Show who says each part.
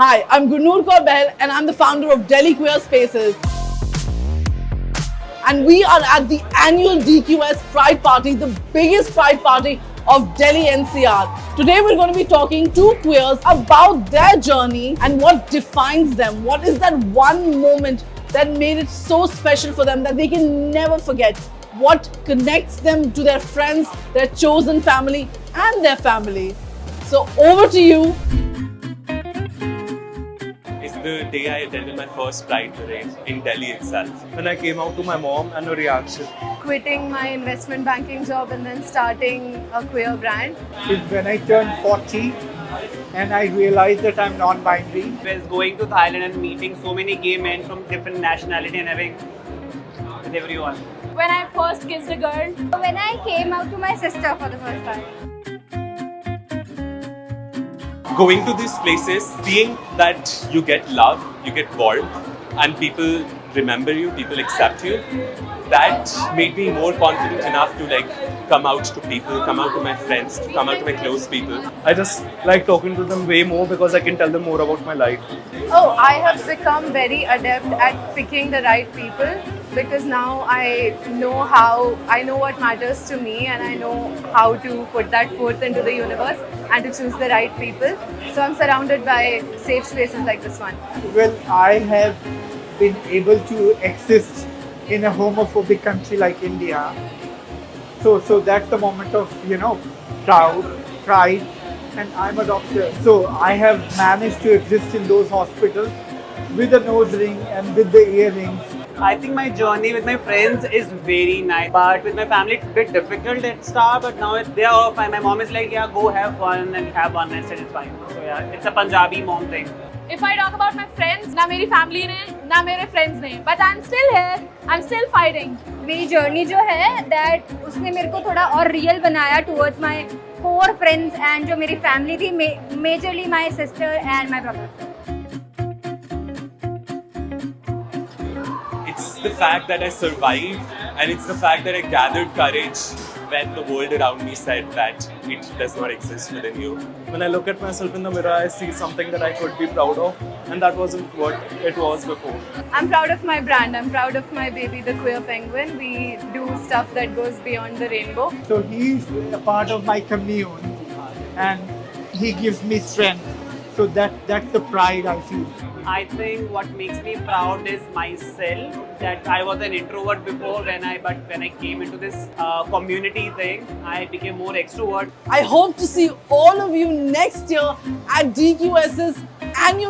Speaker 1: Hi, I'm Gurnoor Kaur Bahl and I'm the founder of Delhi Queer Spaces. And we are at the annual DQS Pride Party, the biggest Pride Party of Delhi NCR. Today we're going to be talking to queers about their journey and what defines them. What is that one moment that made it so special for them that they can never forget? What connects them to their friends, their chosen family and their family? So over to you.
Speaker 2: It's the day I attended my first Pride parade in Delhi itself.
Speaker 3: When I came out to my mom and her reaction.
Speaker 4: Quitting my investment banking job and then starting a queer brand.
Speaker 5: It's when I turned 40 and I realized that I'm non-binary.
Speaker 6: Was going to Thailand and meeting so many gay men from different nationality and having with everyone.
Speaker 4: When I first kissed a girl.
Speaker 7: When I came out to my sister for the first time.
Speaker 2: Going to these places, seeing that you get love, you get warmth, and people remember you, people accept you, that made me more confident enough to come out to people, come out to my friends, to come out to my close people.
Speaker 3: I just like talking to them way more because I can tell them more about my life.
Speaker 4: Oh, I have become very adept at picking the right people because now I know what matters to me and I know how to put that forth into the universe and to choose the right people. So I'm surrounded by safe spaces like this one.
Speaker 5: Well, I have been able to exist in a homophobic country like India. So that's the moment of, pride, and I'm a doctor. So I have managed to exist in those hospitals with a nose ring and with the earrings.
Speaker 6: I think my journey with my friends is very nice, but with my family it's a bit difficult at start. But now they are fine. My mom is like, yeah, go have fun and have one and said it's fine. So yeah, it's a Punjabi mom thing.
Speaker 4: If I talk about my friends, na meri family ne, na mere friends ne, but I'm still here, I'm still fighting.
Speaker 7: मेरी journey जो है that उसने मेरे को थोड़ा और real बनाया towards my core friends and जो मेरी family थी majorly my sister and my brother.
Speaker 2: It's the fact that I survived, and it's the fact that I gathered courage when the world around me said that it does not exist within you.
Speaker 3: When I look at myself in the mirror, I see something that I could be proud of, and that wasn't what it was before.
Speaker 4: I'm proud of my brand, I'm proud of my baby, the Queer Penguin. We do stuff that goes beyond the rainbow.
Speaker 5: So he's a part of my commune and he gives me strength. So that's the pride I feel.
Speaker 6: I think what makes me proud is myself. That I was an introvert before, but when I came into this community thing, I became more extrovert.
Speaker 1: I hope to see all of you next year at DQS's annual